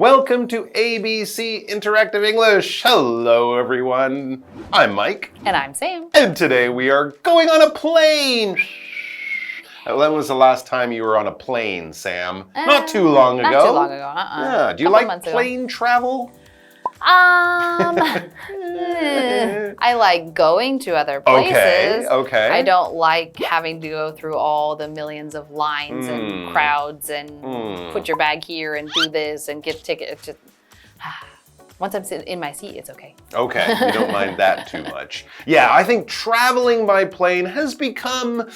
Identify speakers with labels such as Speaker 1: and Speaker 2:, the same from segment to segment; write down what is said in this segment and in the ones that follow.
Speaker 1: Welcome to ABC Interactive English. Hello, everyone. I'm Mike.
Speaker 2: And I'm Sam.
Speaker 1: And today we are going on a plane. When was the last time you were on a plane, Sam? Not too long ago.
Speaker 2: Not too long ago,
Speaker 1: Yeah. Do you like plane travel?
Speaker 2: I like going to other places.
Speaker 1: Okay.
Speaker 2: I don't like having to go through all the millions of lines and crowds and put your bag here and do this and get tickets. Once I'm sitting in my seat, it's okay.
Speaker 1: Okay, you don't mind that too much. Yeah, I think traveling by plane has become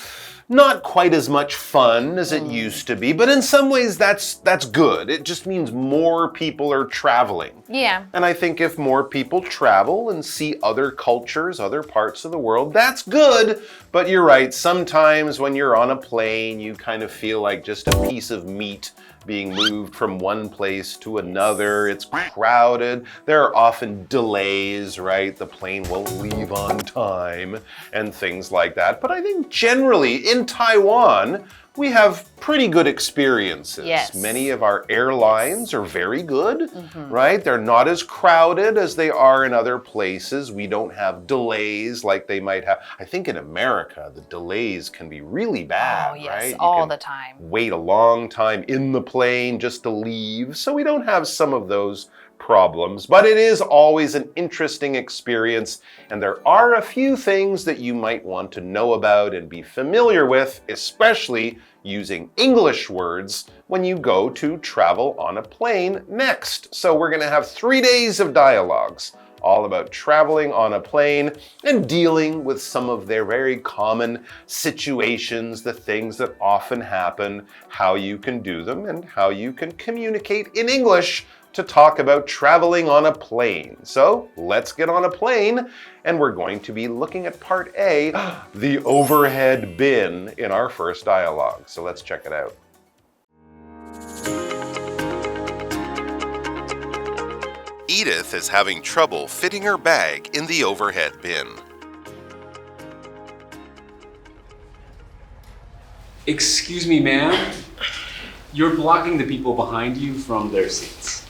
Speaker 1: not quite as much fun as it used to be, but in some ways that's good. It just means more people are traveling.
Speaker 2: Yeah.
Speaker 1: And I think if more people travel and see other cultures, other parts of the world, that's good. But you're right, sometimes when you're on a plane, you kind of feel like just a piece of meat being moved from one place to another. It's crowded. There are often delays, right? The plane won't leave on time and things like that. But I think generally in Taiwan, we have pretty good experiences.
Speaker 2: Yes.
Speaker 1: Many of our airlines are very good, right? They're not as crowded as they are in other places. We don't have delays like they might have. I think in America, the delays can be really bad, right?
Speaker 2: All the time.
Speaker 1: Wait a long time in the plane just to leave. So we don't have some of those problems, but it is always an interesting experience, and there are a few things that you might want to know about and be familiar with, especially using English words when you go to travel on a plane next. So we're going to have 3 days of dialogues all about traveling on a plane and dealing with some of their very common situations, the things that often happen, how you can do them, and how you can communicate in English to talk about traveling on a plane. So let's get on a plane, and we're going to be looking at part A, the overhead bin, in our first dialogue. So let's check it out. Edith is having trouble fitting her bag in the overhead bin.
Speaker 3: Excuse me, ma'am. You're blocking the people behind you from their seats.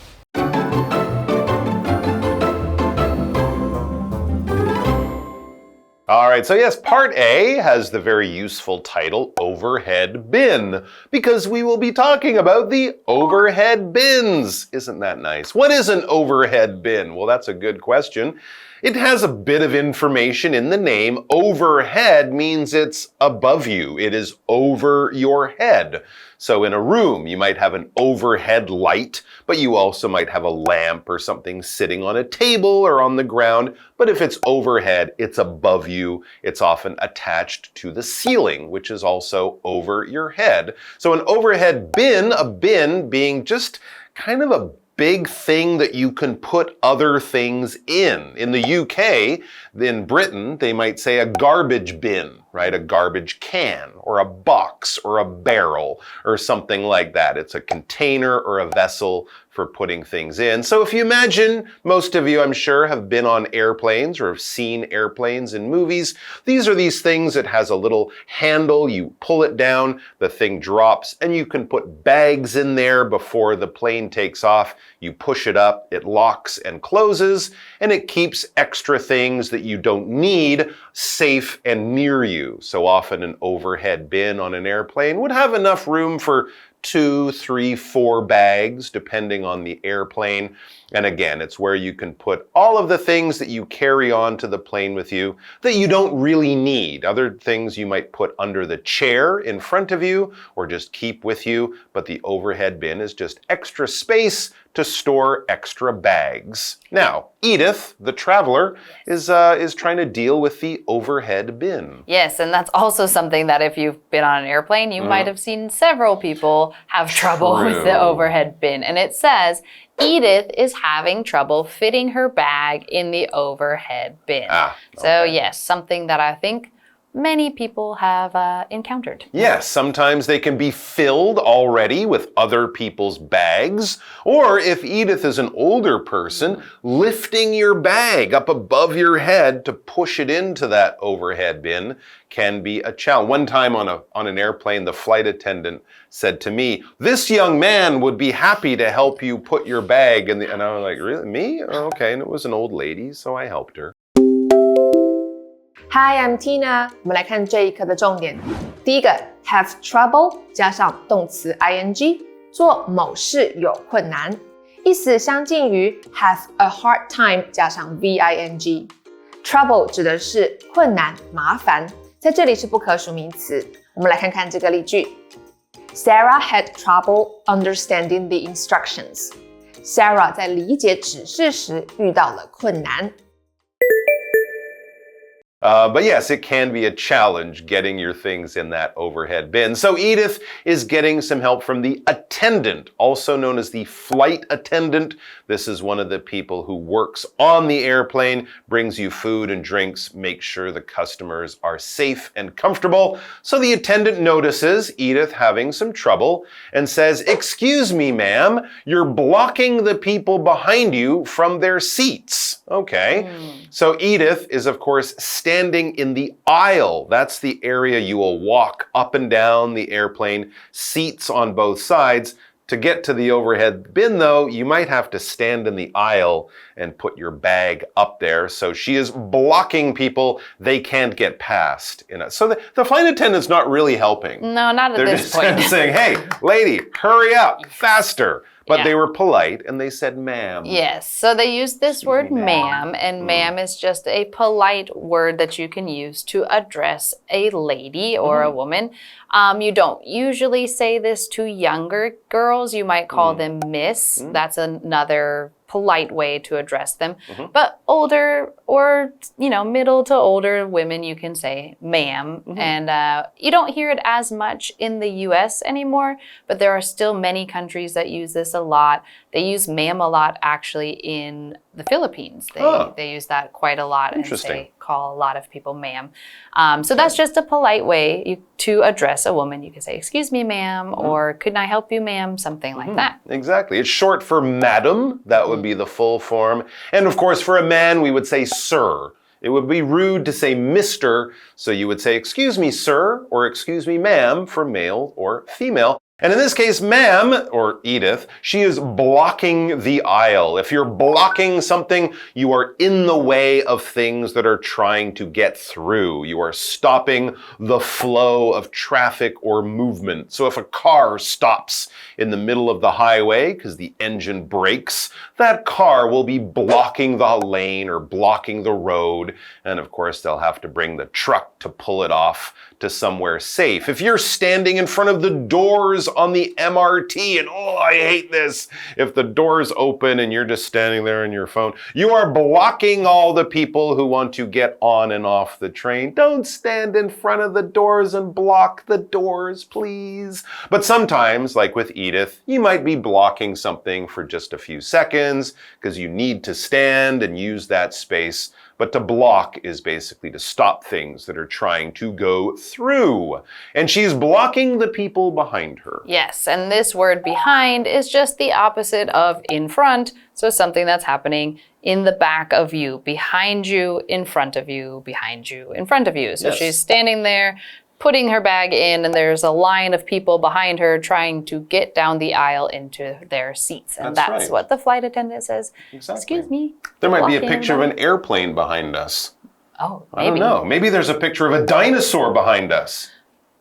Speaker 1: All right, so yes, part A has the very useful title, Overhead Bin, because we will be talking about the overhead bins. Isn't that nice? What is an overhead bin? Well, that's a good question. It has a bit of information in the name. Overhead means it's above you. It is over your head. So in a room, you might have an overhead light, but you also might have a lamp or something sitting on a table or on the ground. But if it's overhead, it's above you. It's often attached to the ceiling, which is also over your head. So an overhead bin, a bin being just kind of a big thing that you can put other things in. In the UK, in Britain, they might say a garbage bin, right? A garbage can or a box or a barrel or something like that. It's a container or a vessel for putting things in. So if you imagine, most of you, I'm sure, have been on airplanes or have seen airplanes in movies. These are these things that has a little handle. You pull it down, the thing drops, and you can put bags in there before the plane takes off. You push it up, it locks and closes, and it keeps extra things that you don't need safe and near you. So often an overhead bin on an airplane would have enough room for 2, 3, 4 bags, depending on the airplane. And again, it's where you can put all of the things that you carry on to the plane with you that you don't really need. Other things you might put under the chair in front of you or just keep with you, but the overhead bin is just extra space to store extra bags. Now, Edith, the traveler, is trying to deal with the overhead bin.
Speaker 2: Yes, and that's also something that if you've been on an airplane, you might have seen several people have trouble with the overhead bin. And it says, Edith is having trouble fitting her bag in the overhead bin. So yes, something that I think many people have encountered.
Speaker 1: Yes, sometimes they can be filled already with other people's bags. Or if Edith is an older person, lifting your bag up above your head to push it into that overhead bin can be a challenge. One time on an airplane, the flight attendant said to me, "This young man would be happy to help you put your bag." And I was like, "Really? Me? Oh, okay." And it was an old lady, so I helped her.
Speaker 4: Hi, I'm Tina. 我们来看这一课的重点。第一个 have trouble 加上动词 ing 做某事有困难，意思相近于 have a hard time 加上 VING。Trouble 指的是困难、麻烦，在这里是不可数名词。我们来看看这个例句。Sarah had trouble understanding the instructions. Sarah 在理解指示时遇到了困难。
Speaker 1: But yes, it can be a challenge getting your things in that overhead bin. So Edith is getting some help from the attendant, also known as the flight attendant. This is one of the people who works on the airplane, brings you food and drinks, makes sure the customers are safe and comfortable. So the attendant notices Edith having some trouble and says, "Excuse me, ma'am, you're blocking the people behind you from their seats." Okay. So Edith is, of course, standing in the aisle. That's the area you will walk up and down the airplane, seats on both sides. To get to the overhead bin, though, you might have to stand in the aisle and put your bag up there. So she is blocking people. They can't get past. So the flight attendant's not really helping.
Speaker 2: No, not at
Speaker 1: They're
Speaker 2: this point.
Speaker 1: just saying, "Hey, lady, hurry up, faster." But they were polite and they said ma'am.
Speaker 2: Yes, so they use this word ma'am, and ma'am is just a polite word that you can use to address a lady or a woman. You don't usually say this to younger girls. You might call them miss. That's another polite way to address them. But older or, middle to older women, you can say ma'am. And you don't hear it as much in the US anymore, but there are still many countries that use this a lot. They use ma'am a lot actually in the Philippines. They use that quite a lot and they call a lot of people ma'am. So that's just a polite way to address a woman. You can say, "Excuse me, ma'am," or "Couldn't I help you, ma'am?" Something like that.
Speaker 1: Exactly. It's short for madam. That would be the full form. And of course, for a man, we would say sir. It would be rude to say Mr., so you would say, "Excuse me, sir," or "Excuse me, ma'am," for male or female. And in this case, ma'am, or Edith, she is blocking the aisle. If you're blocking something, you are in the way of things that are trying to get through. You are stopping the flow of traffic or movement. So if a car stops in the middle of the highway because the engine brakes, that car will be blocking the lane or blocking the road. And of course, they'll have to bring the truck to pull it off to somewhere safe. If you're standing in front of the doors on the MRT, and I hate this, if the doors open and you're just standing there on your phone, you are blocking all the people who want to get on and off the train. Don't stand in front of the doors and block the doors, please. But sometimes, like with Edith, you might be blocking something for just a few seconds because you need to stand and use that space. But to block is basically to stop things that are trying to go through. And she's blocking the people behind her.
Speaker 2: Yes, and this word behind is just the opposite of in front. So something that's happening in the back of you, behind you, in front of you, behind you, in front of you. So she's standing there, putting her bag in, and there's a line of people behind her trying to get down the aisle into their seats. And that's
Speaker 1: right.
Speaker 2: what the flight attendant says.
Speaker 1: Exactly.
Speaker 2: "Excuse me."
Speaker 1: There might be a picture of an airplane behind us.
Speaker 2: Oh, maybe.
Speaker 1: I don't know. Maybe there's a picture of a dinosaur behind us.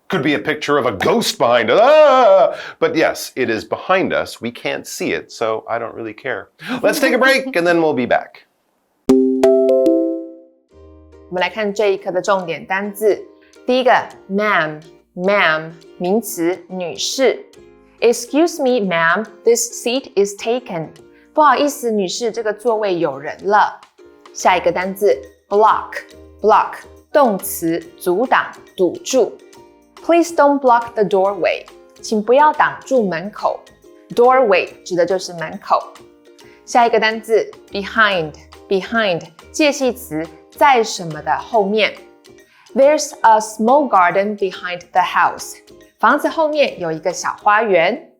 Speaker 1: Could be a picture of a ghost behind us. Ah! But yes, it is behind us. We can't see it, so I don't really care. Let's take a break and then we'll be back.
Speaker 4: 我们来看这一课的重点单字。第一个 ma'am 名词女士。Excuse me, ma'am, this seat is taken. 不好意思，女士，这个座位有人了。下一个单字 block 动词阻挡、堵住。Please don't block the doorway. 请不要挡住门口。Doorway 指的就是门口。下一个单字 behind 介系词在什么的后面。There's a small garden behind the house. 房子后面有一个小花园。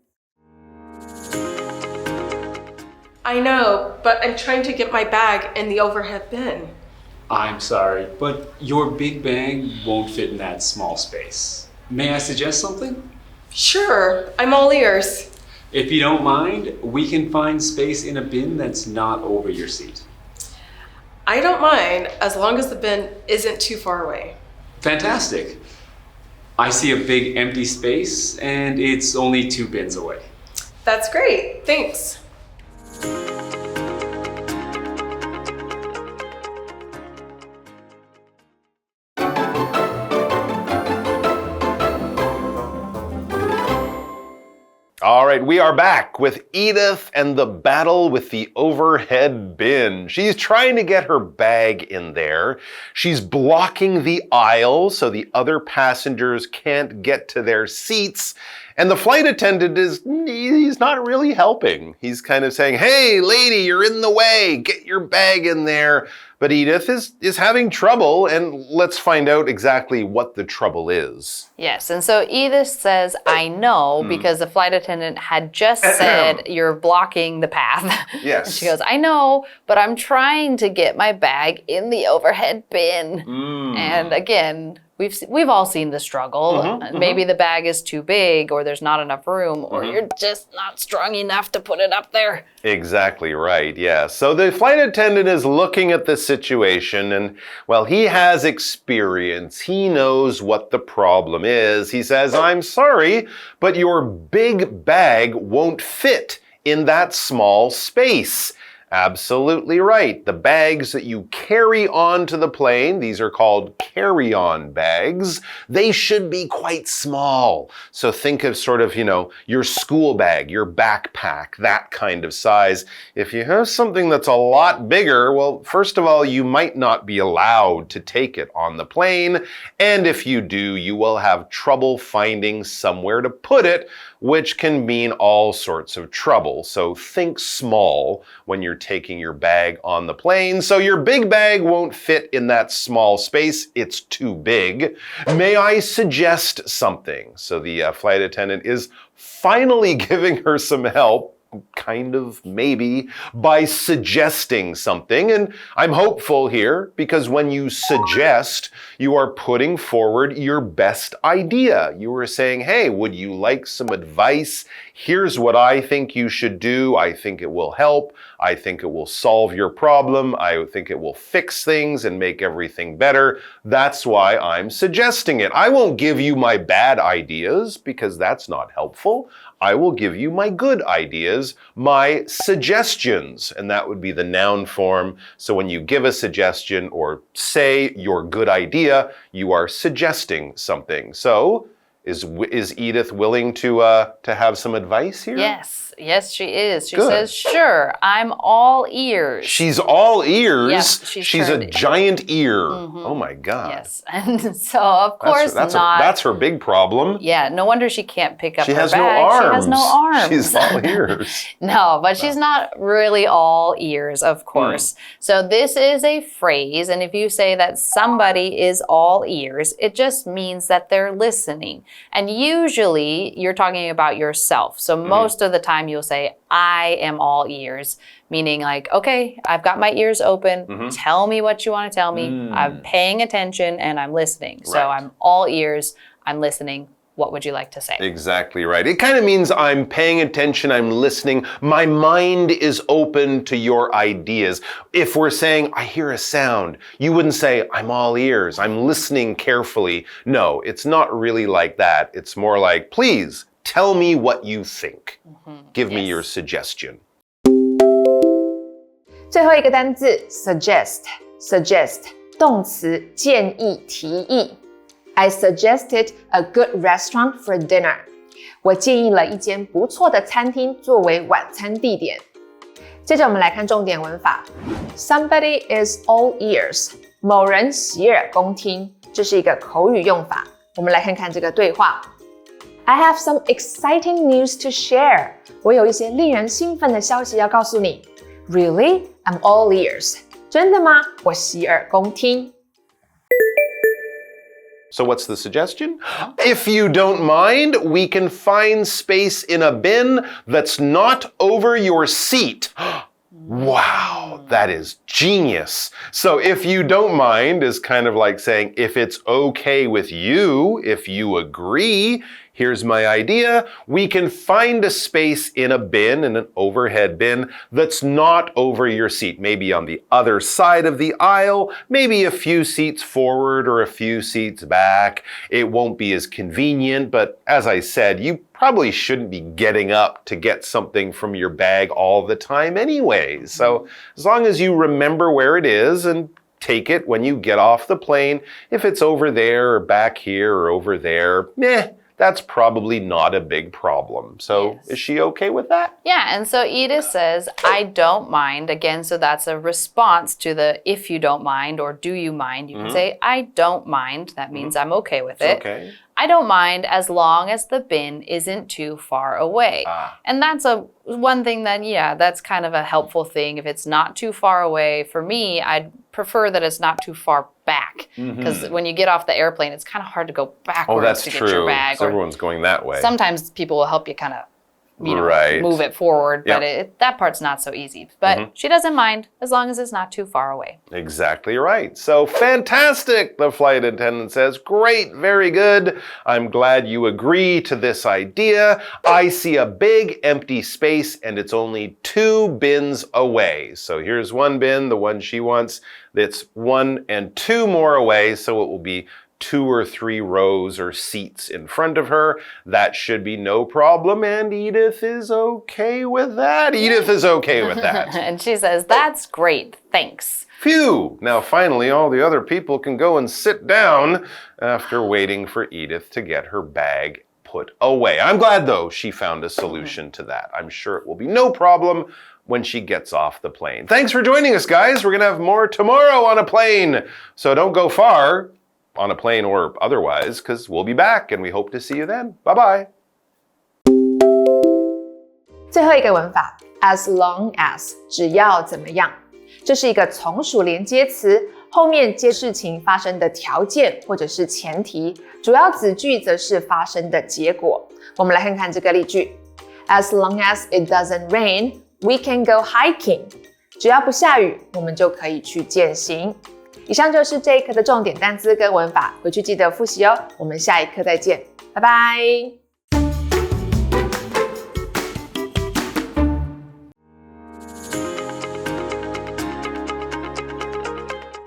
Speaker 5: I know, but I'm trying to get my bag in the overhead bin.
Speaker 3: I'm sorry, but your big bag won't fit in that small space. May I suggest something?
Speaker 5: Sure, I'm all ears.
Speaker 3: If you don't mind, we can find space in a bin that's not over your seat.
Speaker 5: I don't mind as long as the bin isn't too far away.
Speaker 3: Fantastic. I see a big empty space and it's only 2 bins away.
Speaker 5: That's great, thanks.
Speaker 1: All right, we are back with Edith and the battle with the overhead bin. She's trying to get her bag in there. She's blocking the aisle so the other passengers can't get to their seats. And the flight attendant he's not really helping. He's kind of saying, hey, lady, you're in the way. Get your bag in there. But Edith is having trouble, and let's find out exactly what the trouble is.
Speaker 2: Yes, and so Edith says, I know, because the flight attendant had just said, you're blocking the path.
Speaker 1: Yes.
Speaker 2: And she goes, I know, but I'm trying to get my bag in the overhead bin. And again, we've all seen the struggle. Maybe the bag is too big, or there's not enough room, or you're just not strong enough to put it up there.
Speaker 1: Exactly right, yeah. So the flight attendant is looking at the situation and, well, he has experience. He knows what the problem is. He says, I'm sorry, but your big bag won't fit in that small space. Absolutely right. The bags that you carry onto the plane, these are called carry-on bags, they should be quite small. So think of sort of, your school bag, your backpack, that kind of size. If you have something that's a lot bigger, well, first of all, you might not be allowed to take it on the plane. And if you do, you will have trouble finding somewhere to put it, which can mean all sorts of trouble. So think small when you're taking your bag on the plane. So your big bag won't fit in that small space. It's too big. May I suggest something? So the flight attendant is finally giving her some help. Kind of, maybe, by suggesting something. And I'm hopeful here because when you suggest, you are putting forward your best idea. You are saying, hey, would you like some advice? Here's what I think you should do. I think it will help. I think it will solve your problem. I think it will fix things and make everything better. That's why I'm suggesting it. I won't give you my bad ideas because that's not helpful. I will give you my good ideas, my suggestions, and that would be the noun form. So when you give a suggestion or say your good idea, you are suggesting something. So is Edith willing to have some advice here?
Speaker 2: Yes, she is. She
Speaker 1: Good.
Speaker 2: says, sure, I'm all ears.
Speaker 1: She's all ears?
Speaker 2: Yes,
Speaker 1: she's a giant ear. Oh my God.
Speaker 2: Yes, and so of course
Speaker 1: that's her big problem.
Speaker 2: Yeah, no wonder she can't pick up
Speaker 1: She
Speaker 2: her
Speaker 1: has
Speaker 2: bag.
Speaker 1: no arms.
Speaker 2: She has no arms.
Speaker 1: She's all ears.
Speaker 2: No, but she's not really all ears, of course. So this is a phrase, and if you say that somebody is all ears, it just means that they're listening. And usually you're talking about yourself. So most of the time you'll say, I am all ears, meaning like, okay, I've got my ears open. Tell me what you want to tell me. I'm paying attention and I'm listening. So I'm all ears. I'm listening. What would you like to say?
Speaker 1: Exactly right. It kind of means I'm paying attention, I'm listening. My mind is open to your ideas. If we're saying, I hear a sound, you wouldn't say, I'm all ears, I'm listening carefully. No, it's not really like that. It's more like, please, tell me what you think. Give me your suggestion.
Speaker 4: 最后一个单字 suggest 动词建议提议。I suggested a good restaurant for dinner. 我建议了一间不错的餐厅作为晚餐地点。接着我们来看重点文法。Somebody is all ears. 某人洗耳恭听，这是一个口语用法。我们来看看这个对话。I have some exciting news to share. 我有一些令人兴奋的消息要告诉你。Really? I'm all ears. 真的吗？我洗耳恭听。
Speaker 1: So what's the suggestion? If you don't mind, we can find space in a bin that's not over your seat. Wow, that is genius. So if you don't mind is kind of like saying, if it's okay with you, if you agree, here's my idea. We can find a space in a bin, in an overhead bin, that's not over your seat. Maybe on the other side of the aisle, maybe a few seats forward or a few seats back. It won't be as convenient, but as I said, you probably shouldn't be getting up to get something from your bag all the time anyway. So as long as you remember where it is and take it when you get off the plane, if it's over there or back here or over there, that's probably not a big problem. So is she okay with that?
Speaker 2: Yeah, and so Edith says, I don't mind. Again, so that's a response to the if you don't mind or do you mind. You can say, I don't mind. That means I'm okay with it.
Speaker 1: Okay.
Speaker 2: I don't mind as long as the bin isn't too far away. And that's one thing that, that's kind of a helpful thing. If it's not too far away, for me, I'd prefer that it's not too far back. Because when you get off the airplane, it's kind of hard to go backwards to get your bag.
Speaker 1: So everyone's going that way.
Speaker 2: Sometimes people will help you kind of move it forward, but that part's not so easy. But she doesn't mind as long as it's not too far away.
Speaker 1: Exactly right. So fantastic, the flight attendant says. Great, very good. I'm glad you agree to this idea. I see a big empty space and it's only 2 bins away. So here's one bin, the one she wants. It's 1 and 2 more away, so it will be 2 or 3 rows or seats in front of her. That should be no problem, and Edith is okay with that. Edith is okay with that.
Speaker 2: And she says, that's great, thanks.
Speaker 1: Phew! Now finally all the other people can go and sit down after waiting for Edith to get her bag put away. I'm glad though she found a solution to that. I'm sure it will be no problem when she gets off the plane. Thanks for joining us, guys. We're gonna have more tomorrow on a plane, so don't go far. On a plane or otherwise, because we'll be back and we hope to see you then. Bye-bye.
Speaker 4: 最后一个文法 as long as 只要怎么样，这是一个从属连接词，后面接事情发生的条件或者是前提，主要子句则是发生的结果。我们来看看这个例句 As long as it doesn't rain, we can go hiking. 只要不下雨，我们就可以去健行。以上就是这一课的重点单字跟文法，回去记得复习哦。我们下一课再见，拜拜。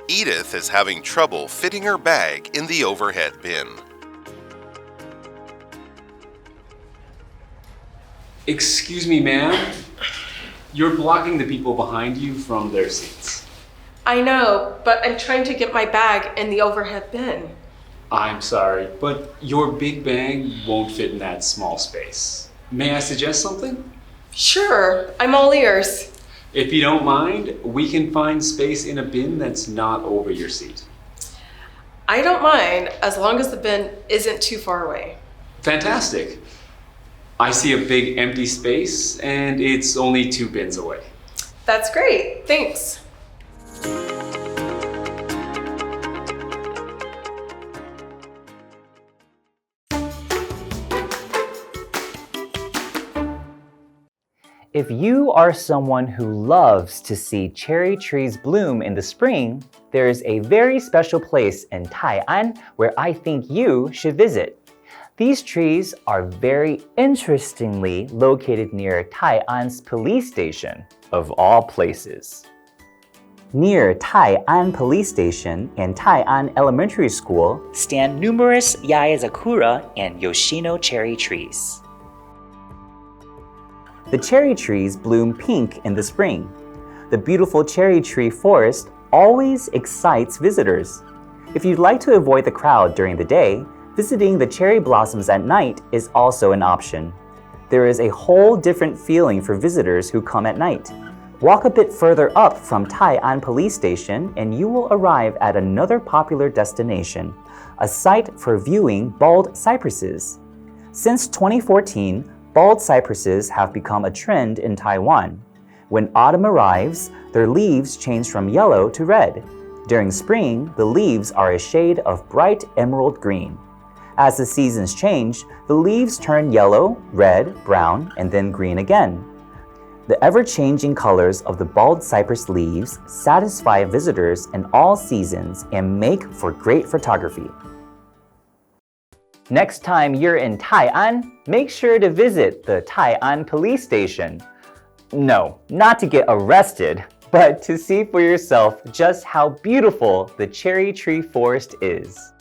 Speaker 1: Edith is having trouble fitting her bag in the overhead bin.
Speaker 3: Excuse me, ma'am. You're blocking the people behind you from their seats.
Speaker 5: I know, but I'm trying to get my bag in the overhead bin.
Speaker 3: I'm sorry, but your big bag won't fit in that small space. May I suggest something?
Speaker 5: Sure, I'm all ears.
Speaker 3: If you don't mind, we can find space in a bin that's not over your seat.
Speaker 5: I don't mind as long as the bin isn't too far away.
Speaker 3: Fantastic. I see a big empty space and it's only 2 bins away.
Speaker 5: That's great, thanks.
Speaker 6: If you are someone who loves to see cherry trees bloom in the spring, there is a very special place in Tai'an where I think you should visit. These trees are very interestingly located near Tai'an's police station, of all places. Near Tai'an Police Station and Tai'an Elementary School stand numerous Yaezakura and Yoshino cherry trees. The cherry trees bloom pink in the spring. The beautiful cherry tree forest always excites visitors. If you'd like to avoid the crowd during the day, visiting the cherry blossoms at night is also an option. There is a whole different feeling for visitors who come at night. Walk a bit further up from Tai'an Police Station and you will arrive at another popular destination, a site for viewing bald cypresses. Since 2014, bald cypresses have become a trend in Taiwan. When autumn arrives, their leaves change from yellow to red. During spring, the leaves are a shade of bright emerald green. As the seasons change, the leaves turn yellow, red, brown, and then green again. The ever-changing colors of the bald cypress leaves satisfy visitors in all seasons and make for great photography. Next time you're in Tai'an, make sure to visit the Tai'an Police Station. No, not to get arrested, but to see for yourself just how beautiful the cherry tree forest is.